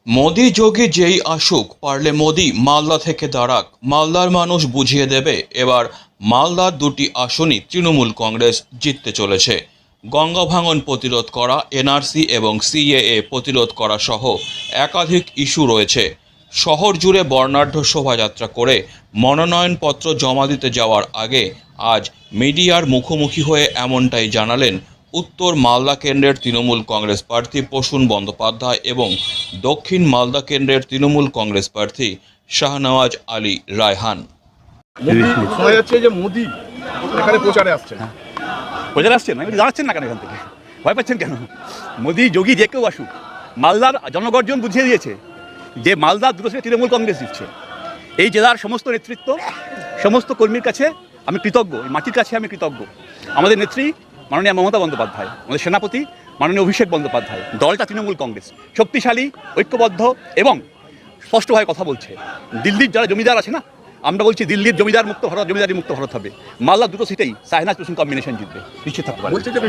মোদি যোগী যেই আসুক, পারলে মোদি মালদা থেকে দাঁড়াক, মালদার মানুষ বুঝিয়ে দেবে এবার মালদার দুটি আসনই তৃণমূল কংগ্রেস জিততে চলেছে। গঙ্গা ভাঙন প্রতিরোধ করা, এনআরসি এবং সিএএ প্রতিরোধ করা সহ একাধিক ইস্যু রয়েছে। শহর জুড়ে বর্ণাঢ্য শোভাযাত্রা করে মনোনয়নপত্র জমা দিতে যাওয়ার আগে আজ মিডিয়ার মুখোমুখি হয়ে এমনটাই জানালেন উত্তর মালদা কেন্দ্রের তৃণমূল কংগ্রেস প্রার্থী প্রসূন বন্দ্যোপাধ্যায় এবং দক্ষিণ মালদা কেন্দ্রের তৃণমূল কংগ্রেস প্রার্থী শাহনওয়াজ আলী রায়হান। শোনা যাচ্ছে যে মোদি এখানে প্রচারে আসছেন। প্রচারে আসছেন, আমি দাঁড়াচ্ছেন না কেন এখান থেকে? ভয় পাচ্ছেন কেন? মোদি যোগী যে কেউ আসুক, মালদার জনগর্জন বুঝিয়ে দিয়েছে যে মালদার দুটো সিটে তৃণমূল কংগ্রেস দিচ্ছে। এই জেলার সমস্ত নেতৃত্ব, সমস্ত কর্মীর কাছে আমি কৃতজ্ঞ, এই মাটির কাছে আমি কৃতজ্ঞ। আমাদের নেত্রী মাননীয় মমতা বন্দ্যোপাধ্যায়, আমাদের সেনাপতি মাননীয় অভিষেক বন্দ্যোপাধ্যায়, দলটা তৃণমূল কংগ্রেস শক্তিশালী, ঐক্যবদ্ধ এবং স্পষ্টভাবে কথা বলছে। দিল্লির যারা জমিদার আছে না, আমরা বলছি দিল্লির জমিদার মুক্ত ভারত, জমিদারি মুক্ত ভারত হবে। মালদার দুটো সিটেই শাহনাজ প্রসূন কম্বিনেশন জিতবে, নিশ্চিত থাকতে পারে। বলছে যে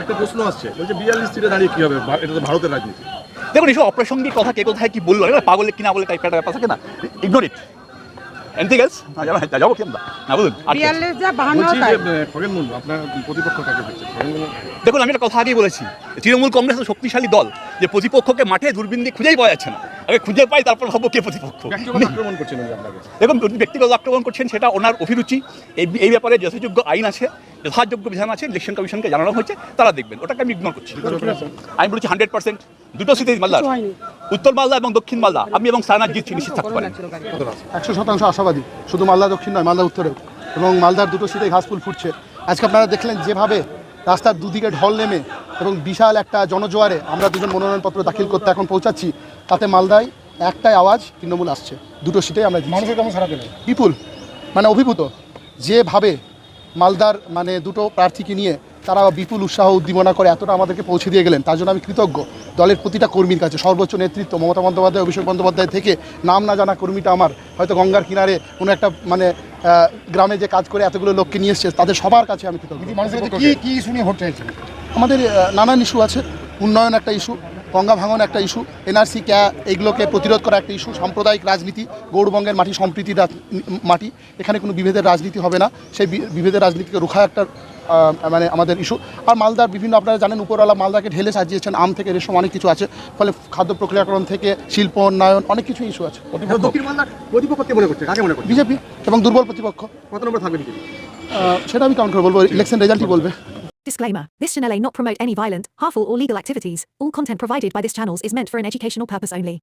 একটা প্রশ্ন আসছে, বলছে 42 সিটে দাঁড়িয়ে কি হবে, এটা তো ভারতের রাজনীতি। দেখুন, এইসব অপ্রাসঙ্গিক কথা কে কোথায় কি বললো, পাগলের কিনা বলে টাইপ একটা ব্যাপার থাকে না, ইগনোর ইট। Anything else? যাবো কি আমরা? না বলুন। আপনার প্রতিপক্ষ কাকে দেখছেন? দেখুন, আমি একটা কথা আগেই বলেছি, তৃণমূল কংগ্রেস শক্তিশালী দল, যে প্রতিপক্ষকে মাঠে দূরবীন দিয়ে খুঁজেই পাওয়া যাচ্ছে না। আগে খুঁজে পাই, তারপর ভাববো কে প্রতিপক্ষ। আক্রমণ করছেন আপনাকে? দেখুন, ব্যক্তিগত আক্রমণ করছেন, সেটা ওনার অভিরুচি। এই ব্যাপারে যথাযোগ্য আইন আছে, যথাযোগ্য বিধান আছে, ইলেকশন কমিশনকে জানানো হয়েছে, তারা দেখবেন। ওটাকে আমি ইগনোর করছি। আমি বলছি 100% দুটো সিটেই মালদার, উত্তর মালদা এবং দক্ষিণ মালদা, আমি এবং শাহনাজ জিতছি, নিশ্চিত থাকতে পারেন। 100% আশাবাদী, শুধু মালদা দক্ষিণ নয়, মালদা উত্তরে এবং মালদার দুটো সিটেই ঘাসফুল ফুটছে। আজকে আপনারা দেখলেন যেভাবে রাস্তার দুদিকে ঢল নেমে এবং বিশাল একটা জনজোয়ারে আমরা দুজন মনোনয়নপত্র দাখিল করতে এখন পৌঁছাচ্ছি, তাতে মালদায় একটাই আওয়াজ, তৃণমূল আসছে। দুটো সিটেই আমরা মানুষের কেমন সারা পেলেন? বিপুল, মানে অভিভূত যেভাবে মালদার মানে দুটো প্রার্থীকে নিয়ে তারা বিপুল উৎসাহ উদ্দীপনা করে এতটা আমাদেরকে পৌঁছে দিয়ে গেলেন, তার জন্য আমি কৃতজ্ঞ দলের প্রতিটা কর্মীর কাছে। সর্বোচ্চ নেতৃত্ব মমতা বন্দ্যোপাধ্যায়, অভিষেক বন্দ্যোপাধ্যায় থেকে নাম না জানা কর্মীটা আমার হয়তো গঙ্গার কিনারে কোনো একটা মানে গ্রামে যে কাজ করে এতগুলো লোককে নিয়ে এসছে, তাদের সবার কাছে আমি কৃতজ্ঞ। কি ইস্যু নিয়ে ভোট চাইছেন? আমাদের নানান ইস্যু আছে, উন্নয়ন একটা ইস্যু, গঙ্গা ভাঙন একটা ইস্যু, এনআরসি এইগুলোকে প্রতিরোধ করা একটা ইস্যু, সাম্প্রদায়িক রাজনীতি, গৌড়বঙ্গের মাটি সম্প্রীতির মাটি, এখানে কোনো বিভেদের রাজনীতি হবে না, সেই বিভেদের রাজনীতিকে রুখা একটা মানে আমাদের ইস্যু। আর মালদার বিভিন্ন, আপনারা জানেন উপরওয়ালা মালদাকে ঢেলে সাজিয়েছেন, আম থেকে রেশম অনেক কিছু আছে, ফলে খাদ্য প্রক্রিয়াকরণ থেকে শিল্প উন্নয়ন অনেক কিছু ইস্যু আছে। দক্ষিণ মালদার প্রতিপক্ষ কে মনে করছে, কাকে মনে করছে? বিজেপি এবং দুর্বল প্রতিপক্ষ। কত নম্বর থাকবে বিজেপি? সেটা আমি কাউন্ট করে বলবো, ইলেকশন রেজাল্টই বলবে। Disclaimer. This channel may not promote any violent, harmful or legal activities. All content provided by this channel is meant for an educational purpose only.